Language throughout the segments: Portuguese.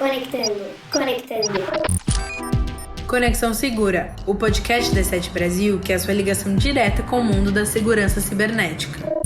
Conectando. Conexão Segura, o podcast da E7 Brasil, que é a sua ligação direta com o mundo da segurança cibernética.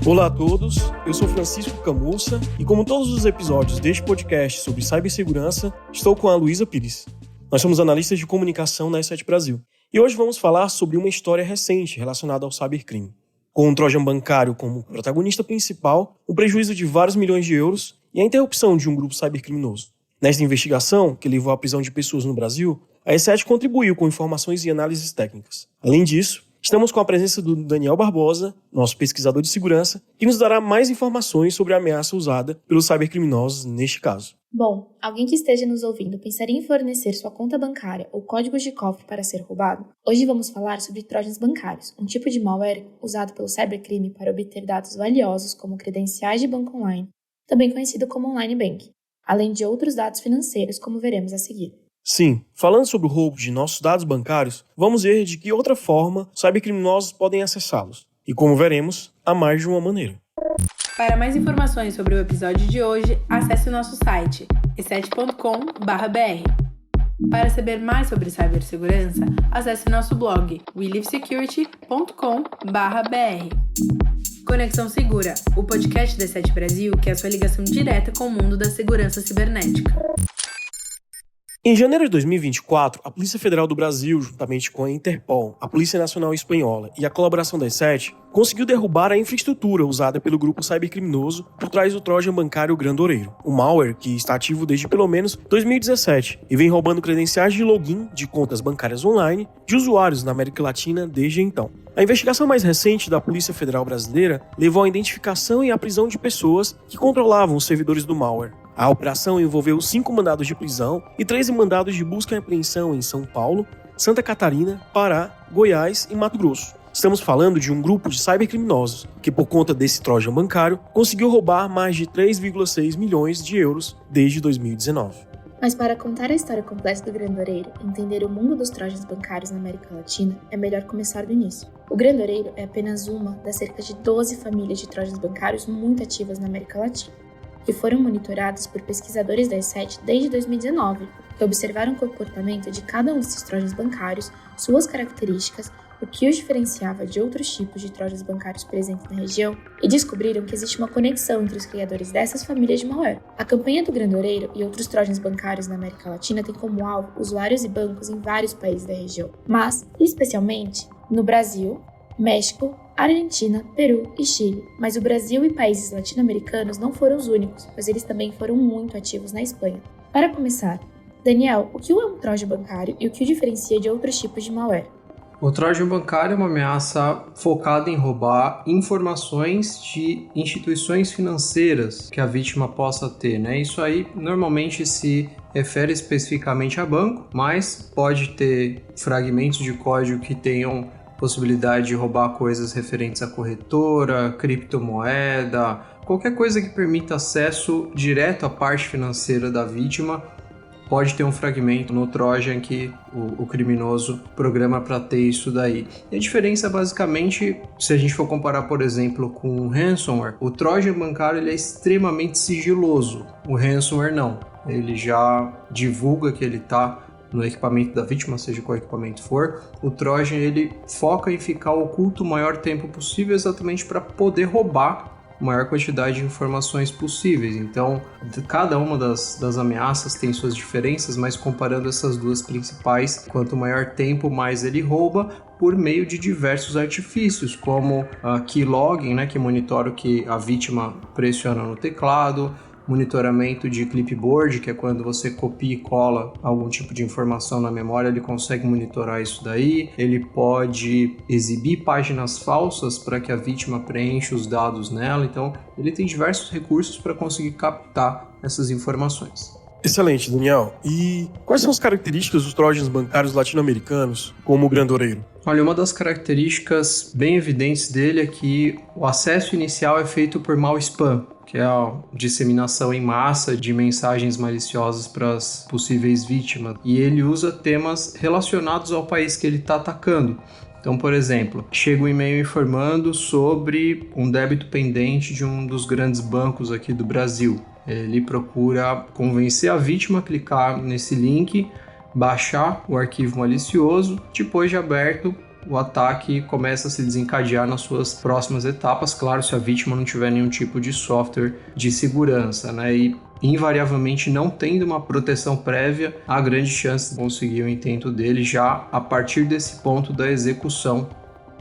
Olá a todos, eu sou Francisco Camussa e, como todos os episódios deste podcast sobre cibersegurança, estou com a Luísa Pires. Nós somos analistas de comunicação na E7 Brasil e hoje vamos falar sobre uma história recente relacionada ao cybercrime. Com o Trojan bancário como protagonista principal, o prejuízo de vários milhões de euros e a interrupção de um grupo cybercriminoso. Nesta investigação, que levou à prisão de pessoas no Brasil, a E7 contribuiu com informações e análises técnicas. Além disso, estamos com a presença do Daniel Barbosa, nosso pesquisador de segurança, que nos dará mais informações sobre a ameaça usada pelos cybercriminosos neste caso. Bom, alguém que esteja nos ouvindo pensaria em fornecer sua conta bancária ou códigos de cofre para ser roubado? Hoje vamos falar sobre trojans bancários, um tipo de malware usado pelo cybercrime para obter dados valiosos como credenciais de banco online, também conhecido como online banking, além de outros dados financeiros, como veremos a seguir. Sim, falando sobre o roubo de nossos dados bancários, vamos ver de que outra forma cybercriminosos podem acessá-los. E como veremos, há mais de uma maneira. Para mais informações sobre o episódio de hoje, acesse o nosso site e7.com.br. Para saber mais sobre cibersegurança, acesse nosso blog welivesecurity.com.br. Conexão Segura, o podcast da E7 Brasil, que é a sua ligação direta com o mundo da segurança cibernética. Em janeiro de 2024, a Polícia Federal do Brasil, juntamente com a Interpol, a Polícia Nacional Espanhola e a colaboração da E7, conseguiu derrubar a infraestrutura usada pelo grupo cybercriminoso por trás do Trojan bancário Grandoreiro, um malware que está ativo desde pelo menos 2017 e vem roubando credenciais de login de contas bancárias online de usuários na América Latina desde então. A investigação mais recente da Polícia Federal Brasileira levou à identificação e à prisão de pessoas que controlavam os servidores do malware. A operação envolveu 5 mandados de prisão e 13 mandados de busca e apreensão em São Paulo, Santa Catarina, Pará, Goiás e Mato Grosso. Estamos falando de um grupo de cybercriminosos que, por conta desse trojan bancário, conseguiu roubar mais de 3,6 milhões de euros desde 2019. Mas para contar a história completa do Grandoreiro e entender o mundo dos trojans bancários na América Latina, é melhor começar do início. O Grandoreiro é apenas uma das cerca de 12 famílias de trojans bancários muito ativas na América Latina, que foram monitorados por pesquisadores da E7 desde 2019, que observaram o comportamento de cada um desses trojans bancários, suas características, o que os diferenciava de outros tipos de trojans bancários presentes na região, e descobriram que existe uma conexão entre os criadores dessas famílias de malware. A campanha do Grandoreiro e outros trojans bancários na América Latina tem como alvo usuários e bancos em vários países da região, mas, especialmente, no Brasil, México, Argentina, Peru e Chile, mas o Brasil e países latino-americanos não foram os únicos, pois eles também foram muito ativos na Espanha. Para começar, Daniel, o que é um trojan bancário e o que o diferencia de outros tipos de malware? O trojan bancário é uma ameaça focada em roubar informações de instituições financeiras que a vítima possa ter, né? Isso aí normalmente se refere especificamente a banco, mas pode ter fragmentos de código que tenham possibilidade de roubar coisas referentes à corretora, criptomoeda, qualquer coisa que permita acesso direto à parte financeira da vítima, pode ter um fragmento no Trojan que o criminoso programa para ter isso daí. E a diferença basicamente, se a gente for comparar, por exemplo, com o ransomware, o Trojan bancário ele é extremamente sigiloso, o ransomware não. Ele já divulga que ele está no equipamento da vítima, seja qual equipamento for. O Trojan ele foca em ficar oculto o maior tempo possível exatamente para poder roubar a maior quantidade de informações possíveis. Então, cada uma das ameaças tem suas diferenças, mas comparando essas duas principais, quanto maior tempo, mais ele rouba por meio de diversos artifícios, como keylogging, né, que monitora o que a vítima pressiona no teclado, monitoramento de clipboard, que é quando você copia e cola algum tipo de informação na memória, ele consegue monitorar isso daí. Ele pode exibir páginas falsas para que a vítima preencha os dados nela. Então, ele tem diversos recursos para conseguir captar essas informações. Excelente, Daniel. E quais são as características dos trojans bancários latino-americanos, como o Grandoreiro? Olha, uma das características bem evidentes dele é que o acesso inicial é feito por mal spam, que é a disseminação em massa de mensagens maliciosas para as possíveis vítimas. E ele usa temas relacionados ao país que ele está atacando. Então, por exemplo, chega um e-mail informando sobre um débito pendente de um dos grandes bancos aqui do Brasil. Ele procura convencer a vítima a clicar nesse link, baixar o arquivo malicioso, depois de aberto, o ataque começa a se desencadear nas suas próximas etapas, claro, se a vítima não tiver nenhum tipo de software de segurança, né? E invariavelmente não tendo uma proteção prévia, há grande chance de conseguir o intento dele já a partir desse ponto da execução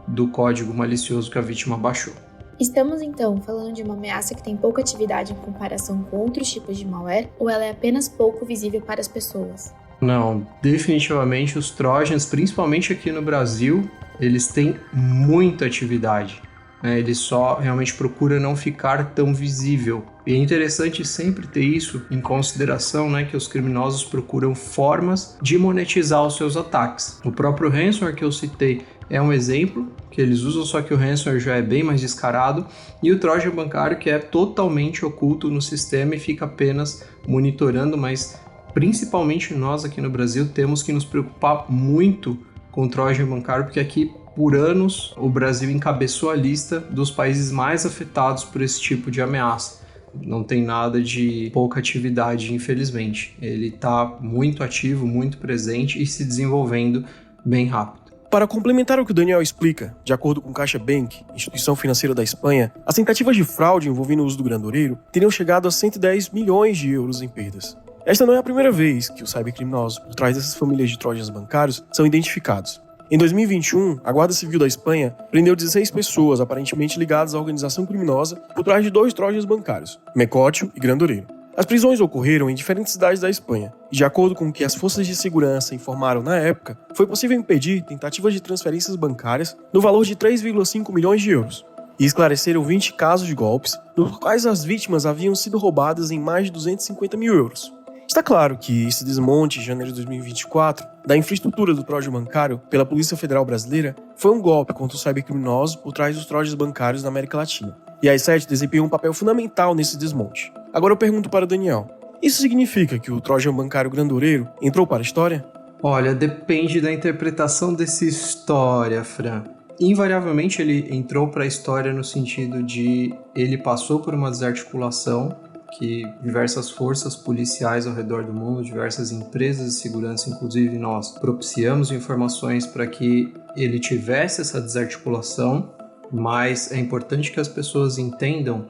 do código malicioso que a vítima baixou. Estamos então falando de uma ameaça que tem pouca atividade em comparação com outros tipos de malware, ou ela é apenas pouco visível para as pessoas? Não, definitivamente os trojans, principalmente aqui no Brasil, eles têm muita atividade. Ele só realmente procura não ficar tão visível. E é interessante sempre ter isso em consideração, né, que os criminosos procuram formas de monetizar os seus ataques. O próprio ransomware que eu citei é um exemplo que eles usam, só que o ransomware já é bem mais descarado, e o trojan bancário que é totalmente oculto no sistema e fica apenas monitorando, mas principalmente nós aqui no Brasil temos que nos preocupar muito com o trojan bancário, porque aqui por anos o Brasil encabeçou a lista dos países mais afetados por esse tipo de ameaça. Não tem nada de pouca atividade, infelizmente. Ele está muito ativo, muito presente e se desenvolvendo bem rápido. Para complementar o que o Daniel explica, de acordo com CaixaBank, instituição financeira da Espanha, as tentativas de fraude envolvendo o uso do grandoreiro teriam chegado a 110 milhões de euros em perdas. Esta não é a primeira vez que os cybercriminosos por trás dessas famílias de trojans bancários são identificados. Em 2021, a Guarda Civil da Espanha prendeu 16 pessoas aparentemente ligadas à organização criminosa por trás de 2 trojans bancários, Mecótio e Grandoreiro. As prisões ocorreram em diferentes cidades da Espanha, e de acordo com o que as forças de segurança informaram na época, foi possível impedir tentativas de transferências bancárias no valor de 3,5 milhões de euros, e esclareceram 20 casos de golpes, nos quais as vítimas haviam sido roubadas em mais de 250 mil euros. Está claro que esse desmonte em janeiro de 2024 da infraestrutura do trojan bancário pela Polícia Federal Brasileira foi um golpe contra os cybercriminosos por trás dos trojans bancários na América Latina. E a E7 desempenhou um papel fundamental nesse desmonte. Agora eu pergunto para o Daniel, isso significa que o trojan bancário grandoreiro entrou para a história? Olha, depende da interpretação dessa história, Fran. Invariavelmente ele entrou para a história no sentido de ele passou por uma desarticulação que diversas forças policiais ao redor do mundo, diversas empresas de segurança, inclusive nós, propiciamos informações para que ele tivesse essa desarticulação, mas é importante que as pessoas entendam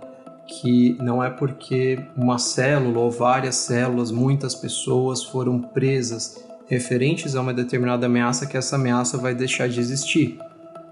que não é porque uma célula ou várias células, muitas pessoas foram presas referentes a uma determinada ameaça que essa ameaça vai deixar de existir,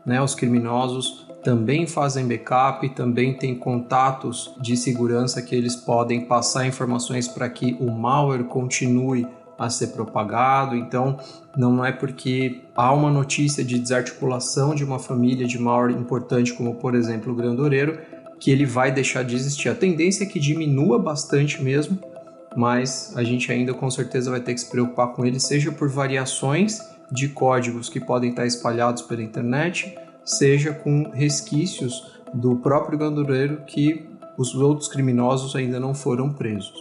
né? Os criminosos também fazem backup, também têm contatos de segurança que eles podem passar informações para que o malware continue a ser propagado. Então, não é porque há uma notícia de desarticulação de uma família de malware importante, como por exemplo o grandoreiro, que ele vai deixar de existir. A tendência é que diminua bastante mesmo, mas a gente ainda com certeza vai ter que se preocupar com ele, seja por variações de códigos que podem estar espalhados pela internet, seja com resquícios do próprio grandoreiro que os outros criminosos ainda não foram presos.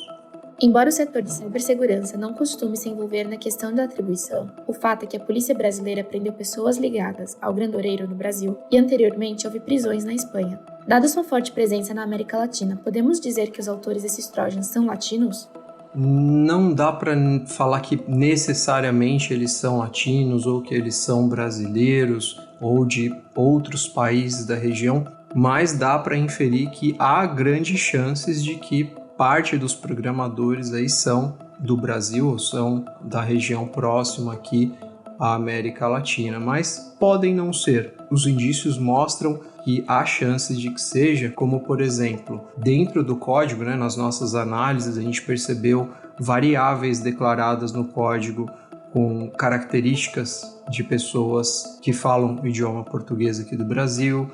Embora o setor de cibersegurança não costume se envolver na questão da atribuição, o fato é que a polícia brasileira prendeu pessoas ligadas ao grandoreiro no Brasil e anteriormente houve prisões na Espanha. Dada sua forte presença na América Latina, podemos dizer que os autores desses trojans são latinos? Não dá para falar que necessariamente eles são latinos ou que eles são brasileiros ou de outros países da região, mas dá para inferir que há grandes chances de que parte dos programadores aí são do Brasil ou são da região próxima aqui à América Latina, mas podem não ser. Os indícios mostram que há chances de que seja, como por exemplo, dentro do código, né, nas nossas análises, a gente percebeu variáveis declaradas no código com características de pessoas que falam o idioma português aqui do Brasil.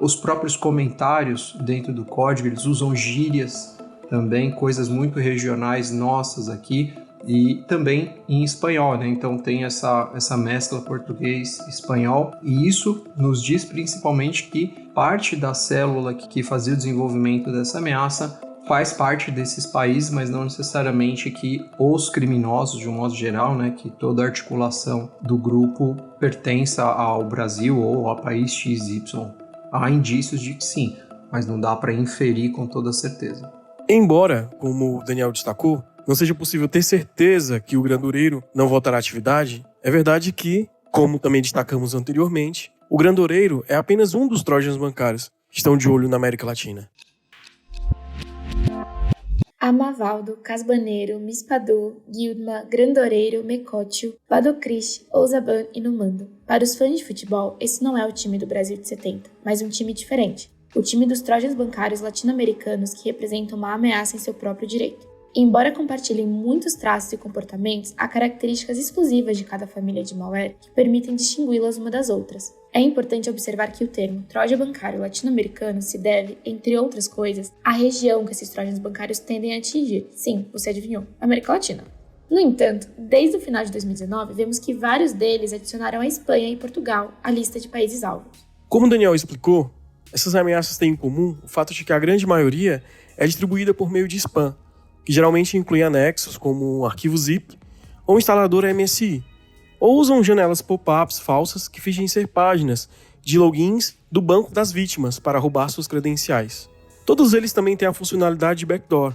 Os próprios comentários dentro do código, eles usam gírias também, coisas muito regionais nossas aqui, e também em espanhol, né? Então tem essa mescla português-espanhol, e isso nos diz principalmente que parte da célula que fazia o desenvolvimento dessa ameaça faz parte desses países, mas não necessariamente que os criminosos, de um modo geral, né, que toda a articulação do grupo pertença ao Brasil ou ao país XY. Há indícios de que sim, mas não dá para inferir com toda certeza. Embora, como o Daniel destacou, não seja possível ter certeza que o grandureiro não voltará à atividade, é verdade que, como também destacamos anteriormente, o grandureiro é apenas um dos trojans bancários que estão de olho na América Latina. Amavaldo, Casbaneiro, Mispadu, Guildma, Grandoreiro, Mecótio, Badocrist, Ouzaban e Numando. Para os fãs de futebol, esse não é o time do Brasil de 70, mas um time diferente. O time dos trojans bancários latino-americanos que representam uma ameaça em seu próprio direito. Embora compartilhem muitos traços e comportamentos, há características exclusivas de cada família de malware que permitem distingui-las uma das outras. É importante observar que o termo troja bancário latino-americano se deve, entre outras coisas, à região que esses trojans bancários tendem a atingir. Sim, você adivinhou, América Latina. No entanto, desde o final de 2019, vemos que vários deles adicionaram a Espanha e Portugal à lista de países alvos. Como o Daniel explicou, essas ameaças têm em comum o fato de que a grande maioria é distribuída por meio de spam, que geralmente inclui anexos como um arquivo zip ou um instalador MSI, ou usam janelas pop-ups falsas que fingem ser páginas de logins do banco das vítimas para roubar suas credenciais. Todos eles também têm a funcionalidade de backdoor,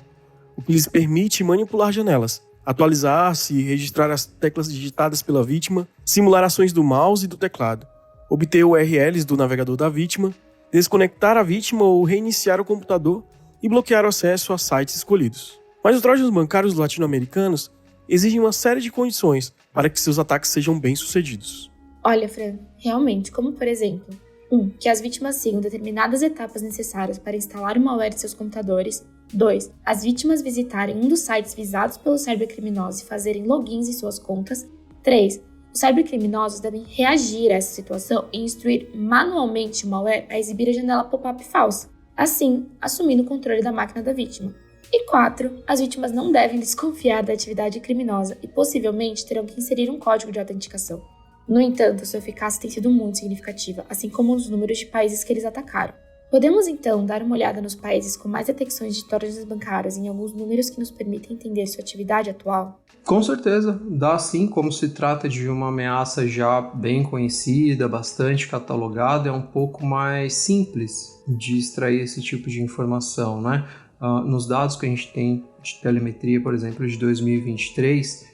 o que lhes permite manipular janelas, atualizar-se e registrar as teclas digitadas pela vítima, simular ações do mouse e do teclado, obter URLs do navegador da vítima, desconectar a vítima ou reiniciar o computador e bloquear o acesso a sites escolhidos. Mas os trojans bancários latino-americanos exigem uma série de condições para que seus ataques sejam bem-sucedidos. Olha, Fran, realmente, como por exemplo, 1. Que as vítimas sigam determinadas etapas necessárias para instalar o malware em seus computadores. 2. As vítimas visitarem um dos sites visados pelos cybercriminosos e fazerem logins em suas contas. 3. Os cybercriminosos devem reagir a essa situação e instruir manualmente o malware a exibir a janela pop-up falsa, assim, assumindo o controle da máquina da vítima. E 4. As vítimas não devem desconfiar da atividade criminosa e possivelmente terão que inserir um código de autenticação. No entanto, sua eficácia tem sido muito significativa, assim como os números de países que eles atacaram. Podemos então dar uma olhada nos países com mais detecções de trojans bancários em alguns números que nos permitem entender sua atividade atual? Com certeza, dá sim, como se trata de uma ameaça já bem conhecida, bastante catalogada, é um pouco mais simples de extrair esse tipo de informação, né? Nos dados que a gente tem de telemetria, por exemplo, de 2023,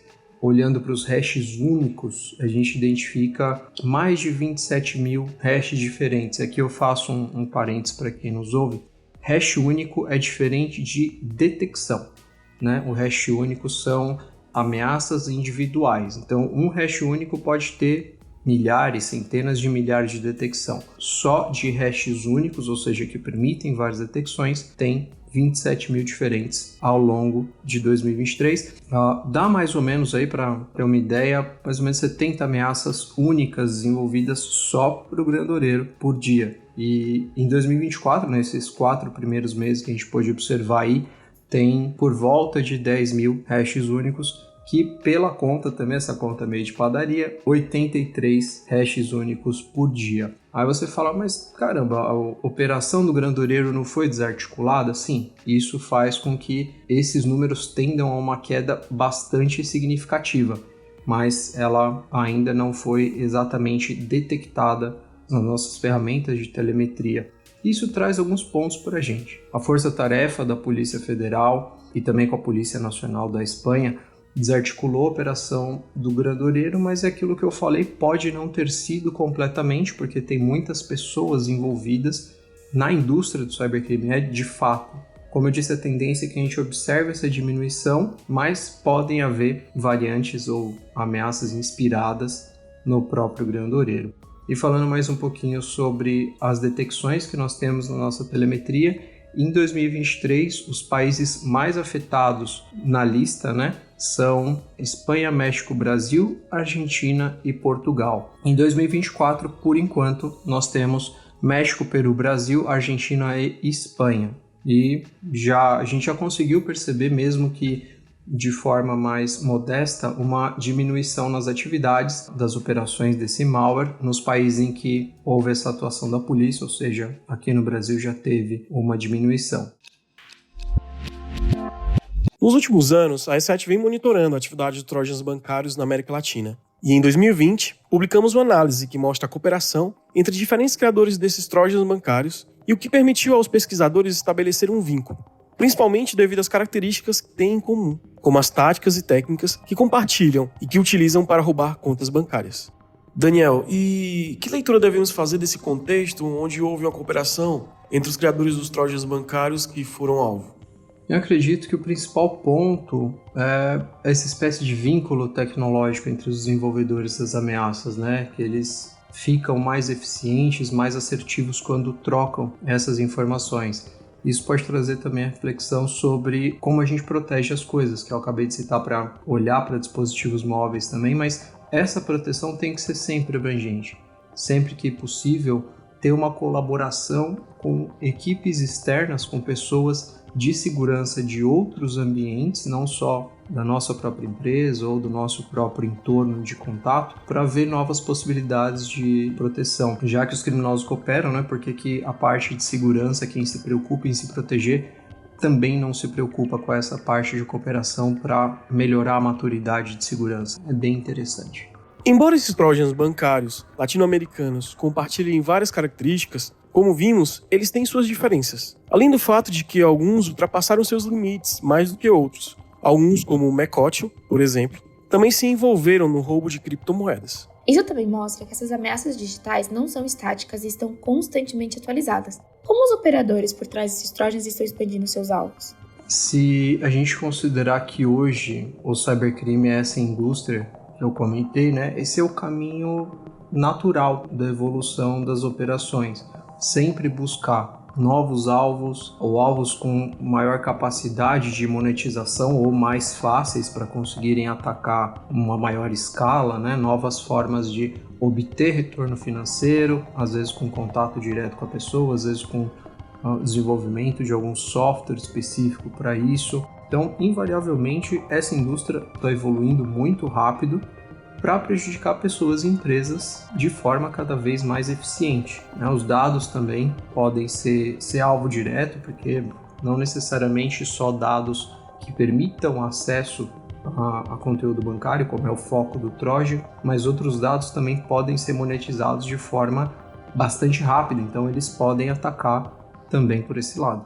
olhando para os hashes únicos, a gente identifica mais de 27 mil hashes diferentes. Aqui eu faço um parênteses para quem nos ouve. Hash único é diferente de detecção, né? O hash único são ameaças individuais. Então, um hash único pode ter milhares, centenas de milhares de detecção. Só de hashes únicos, ou seja, que permitem várias detecções, tem 27 mil diferentes ao longo de 2023. Dá mais ou menos aí, para ter uma ideia, mais ou menos 70 ameaças únicas desenvolvidas só para o grandoreiro por dia. E em 2024, nesses 4 primeiros meses que a gente pôde observar aí, tem por volta de 10 mil hashes únicos, que pela conta também, essa conta meio de padaria, 83 hashes únicos por dia. Aí você fala, mas caramba, a operação do grandureiro não foi desarticulada? Sim, isso faz com que esses números tendam a uma queda bastante significativa, mas ela ainda não foi exatamente detectada nas nossas ferramentas de telemetria. Isso traz alguns pontos para a gente. A força-tarefa da Polícia Federal e também com a Polícia Nacional da Espanha desarticulou a operação do grandureiro, mas é aquilo que eu falei, pode não ter sido completamente, porque tem muitas pessoas envolvidas na indústria do cybercrime, de fato. Como eu disse, a tendência é que a gente observe essa diminuição, mas podem haver variantes ou ameaças inspiradas no próprio grandureiro. E falando mais um pouquinho sobre as detecções que nós temos na nossa telemetria, em 2023, os países mais afetados na lista, são Espanha, México, Brasil, Argentina e Portugal. Em 2024, por enquanto, nós temos México, Peru, Brasil, Argentina e Espanha. E a gente já conseguiu perceber, mesmo que de forma mais modesta, uma diminuição nas atividades das operações desse malware nos países em que houve essa atuação da polícia, ou seja, aqui no Brasil já teve uma diminuição. Nos últimos anos, a E7 vem monitorando a atividade de trojans bancários na América Latina. E em 2020, publicamos uma análise que mostra a cooperação entre diferentes criadores desses trojans bancários e o que permitiu aos pesquisadores estabelecer um vínculo. principalmente devido às características que têm em comum, como as táticas e técnicas que compartilham e que utilizam para roubar contas bancárias. Daniel, e que leitura devemos fazer desse contexto onde houve uma cooperação entre os criadores dos trojans bancários que foram alvo? Eu acredito que o principal ponto é essa espécie de vínculo tecnológico entre os desenvolvedores das ameaças, né? Que eles ficam mais eficientes, mais assertivos quando trocam essas informações. Isso pode trazer também a reflexão sobre como a gente protege as coisas, que eu acabei de citar para olhar para dispositivos móveis também, mas essa proteção tem que ser sempre abrangente. Sempre que possível, ter uma colaboração com equipes externas, com pessoas de segurança de outros ambientes, não só da nossa própria empresa ou do nosso próprio entorno de contato, para ver novas possibilidades de proteção. Já que os criminosos cooperam, né, porque que a parte de segurança, quem se preocupa em se proteger, também não se preocupa com essa parte de cooperação para melhorar a maturidade de segurança. É bem interessante. Embora esses trojans bancários latino-americanos compartilhem várias características, como vimos, eles têm suas diferenças. Além do fato de que alguns ultrapassaram seus limites mais do que outros. Alguns, como o Mecotio, por exemplo, também se envolveram no roubo de criptomoedas. Isso também mostra que essas ameaças digitais não são estáticas e estão constantemente atualizadas. Como os operadores por trás desses trojans estão expandindo seus alvos? Se a gente considerar que hoje o cybercrime é essa indústria que eu comentei, né, esse é o caminho natural da evolução das operações. Sempre buscar novos alvos ou alvos com maior capacidade de monetização ou mais fáceis para conseguirem atacar uma maior escala, né? Novas formas de obter retorno financeiro, às vezes com contato direto com a pessoa, às vezes com desenvolvimento de algum software específico para isso. Então, invariavelmente, essa indústria está evoluindo muito rápido para prejudicar pessoas e empresas de forma cada vez mais eficiente. Os dados também podem ser alvo direto, porque não necessariamente só dados que permitam acesso a conteúdo bancário, como é o foco do Trojan, mas outros dados também podem ser monetizados de forma bastante rápida, então eles podem atacar também por esse lado.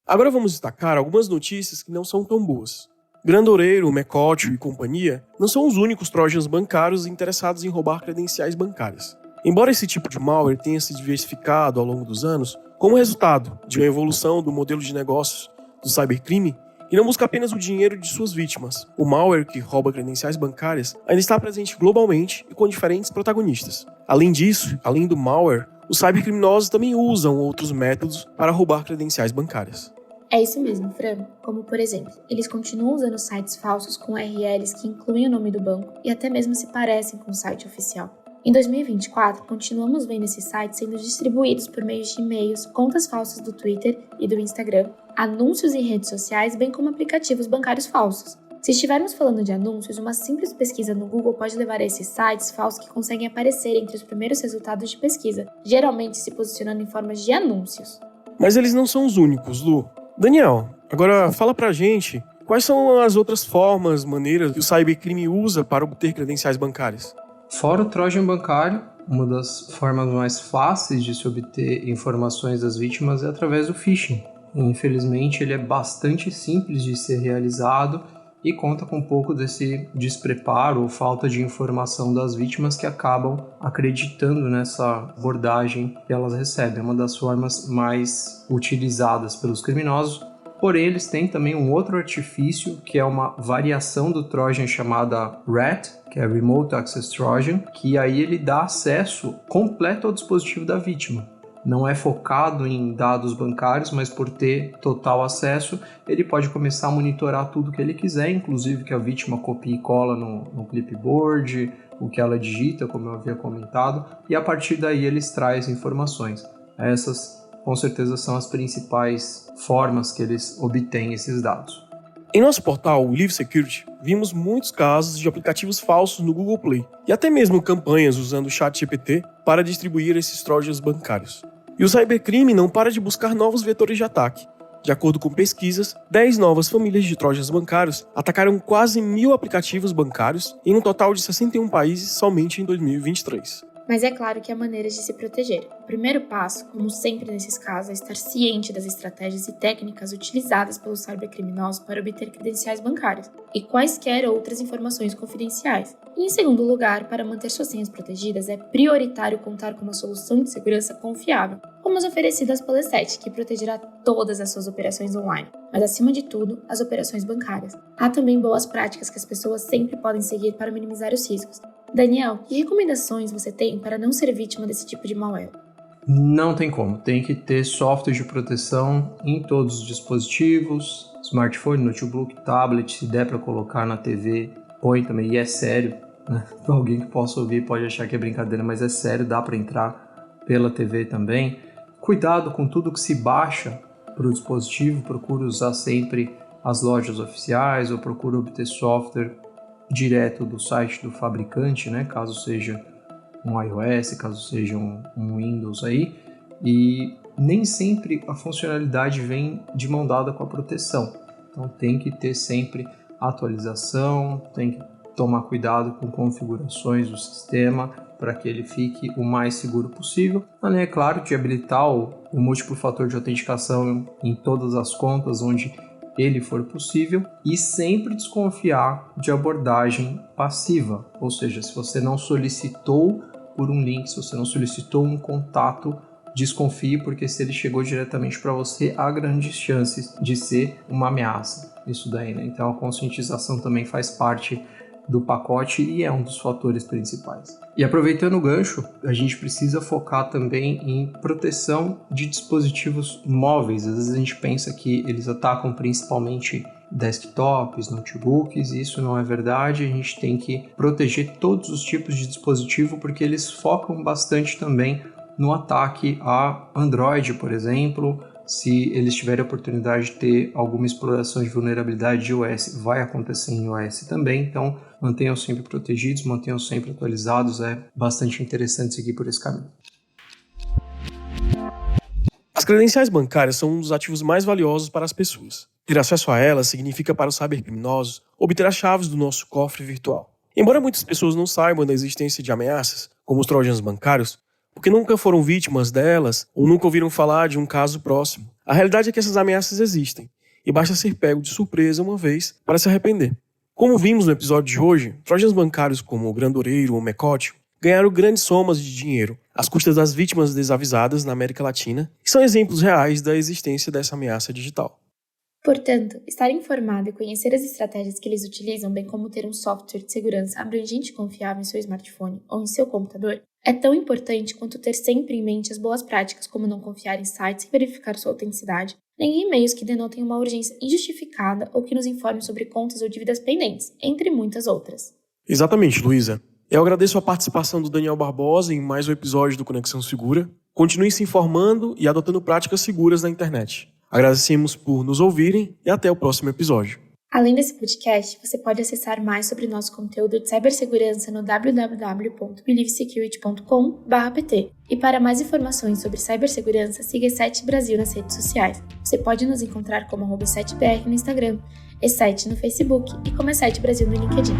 Agora vamos destacar algumas notícias que não são tão boas. Grandoreiro, Mecotio e companhia não são os únicos trojans bancários interessados em roubar credenciais bancárias. Embora esse tipo de malware tenha se diversificado ao longo dos anos, como resultado de uma evolução do modelo de negócios do cybercrime, e não busca apenas o dinheiro de suas vítimas, o malware que rouba credenciais bancárias ainda está presente globalmente e com diferentes protagonistas. Além disso, além do malware, os cybercriminosos também usam outros métodos para roubar credenciais bancárias. É isso mesmo, Fran. Como, por exemplo, eles continuam usando sites falsos com URLs que incluem o nome do banco e até mesmo se parecem com o site oficial. Em 2024, continuamos vendo esses sites sendo distribuídos por meio de e-mails, contas falsas do Twitter e do Instagram, anúncios em redes sociais, bem como aplicativos bancários falsos. Se estivermos falando de anúncios, uma simples pesquisa no Google pode levar a esses sites falsos que conseguem aparecer entre os primeiros resultados de pesquisa, geralmente se posicionando em formas de anúncios. Mas eles não são os únicos, Lu. Daniel, agora fala pra gente quais são as outras formas, maneiras que o cybercrime usa para obter credenciais bancárias. Fora o Trojan bancário, uma das formas mais fáceis de se obter informações das vítimas é através do phishing. Infelizmente, ele é bastante simples de ser realizado e conta com um pouco desse despreparo ou falta de informação das vítimas que acabam acreditando nessa abordagem que elas recebem. É uma das formas mais utilizadas pelos criminosos, porém eles têm também um outro artifício que é uma variação do Trojan chamada RAT, que é Remote Access Trojan, que aí ele dá acesso completo ao dispositivo da vítima. Não é focado em dados bancários, mas por ter total acesso, ele pode começar a monitorar tudo que ele quiser, inclusive que a vítima copie e cola no clipboard, o que ela digita, como eu havia comentado, e a partir daí ele extrai as informações. Essas, com certeza, são as principais formas que eles obtêm esses dados. Em nosso portal, o Live Security, vimos muitos casos de aplicativos falsos no Google Play e até mesmo campanhas usando o ChatGPT para distribuir esses trojans bancários. E o cybercrime não para de buscar novos vetores de ataque. De acordo com pesquisas, 10 novas famílias de trojans bancários atacaram quase 1.000 aplicativos bancários em um total de 61 países somente em 2023. Mas é claro que há maneiras de se proteger. O primeiro passo, como sempre nesses casos, é estar ciente das estratégias e técnicas utilizadas pelos cybercriminosos para obter credenciais bancárias e quaisquer outras informações confidenciais. E em segundo lugar, para manter suas senhas protegidas, é prioritário contar com uma solução de segurança confiável, como as oferecidas pela E7, que protegerá todas as suas operações online, mas acima de tudo, as operações bancárias. Há também boas práticas que as pessoas sempre podem seguir para minimizar os riscos. Daniel, que recomendações você tem para não ser vítima desse tipo de malware? Não tem como, tem que ter software de proteção em todos os dispositivos, smartphone, notebook, tablet, se der para colocar na TV, põe também, e é sério, né? Alguém que possa ouvir pode achar que é brincadeira, mas é sério, dá para entrar pela TV também. Cuidado com tudo que se baixa para o dispositivo, procure usar sempre as lojas oficiais ou procure obter software direto do site do fabricante, né? Caso seja um iOS, caso seja um Windows aí, e nem sempre a funcionalidade vem de mão dada com a proteção, então tem que ter sempre atualização, tem que tomar cuidado com configurações do sistema para que ele fique o mais seguro possível, além, é claro, de habilitar o múltiplo fator de autenticação em todas as contas onde ele for possível, e sempre desconfiar de abordagem passiva, ou seja, se você não solicitou por um link, se você não solicitou um contato, desconfie, porque se ele chegou diretamente para você, há grandes chances de ser uma ameaça, isso daí, né? Então a conscientização também faz parte do pacote e é um dos fatores principais. E aproveitando o gancho, a gente precisa focar também em proteção de dispositivos móveis. Às vezes a gente pensa que eles atacam principalmente desktops, notebooks, e isso não é verdade. A gente tem que proteger todos os tipos de dispositivo porque eles focam bastante também no ataque a Android, por exemplo. Se eles tiverem a oportunidade de ter alguma exploração de vulnerabilidade de iOS, vai acontecer em iOS também, então mantenham sempre protegidos, mantenham sempre atualizados, é bastante interessante seguir por esse caminho. As credenciais bancárias são um dos ativos mais valiosos para as pessoas. Ter acesso a elas significa para os cybercriminosos obter as chaves do nosso cofre virtual. Embora muitas pessoas não saibam da existência de ameaças, como os trojanos bancários, porque nunca foram vítimas delas ou nunca ouviram falar de um caso próximo, a realidade é que essas ameaças existem, e basta ser pego de surpresa uma vez para se arrepender. Como vimos no episódio de hoje, trojanos bancários como o Grandoreiro ou o Mecótio ganharam grandes somas de dinheiro às custas das vítimas desavisadas na América Latina, e são exemplos reais da existência dessa ameaça digital. Portanto, estar informado e conhecer as estratégias que eles utilizam, bem como ter um software de segurança abrangente e confiável em seu smartphone ou em seu computador, é tão importante quanto ter sempre em mente as boas práticas, como não confiar em sites sem verificar sua autenticidade, nem em e-mails que denotem uma urgência injustificada ou que nos informem sobre contas ou dívidas pendentes, entre muitas outras. Exatamente, Luísa. Eu agradeço a participação do Daniel Barbosa em mais um episódio do Conexão Segura. Continue se informando e adotando práticas seguras na internet. Agradecemos por nos ouvirem e até o próximo episódio. Além desse podcast, você pode acessar mais sobre nosso conteúdo de cibersegurança no www.believesecurity.com/pt. E para mais informações sobre cibersegurança, siga E7 Brasil nas redes sociais. Você pode nos encontrar como @E7BR no Instagram, E7 no Facebook e como E7 Brasil no LinkedIn.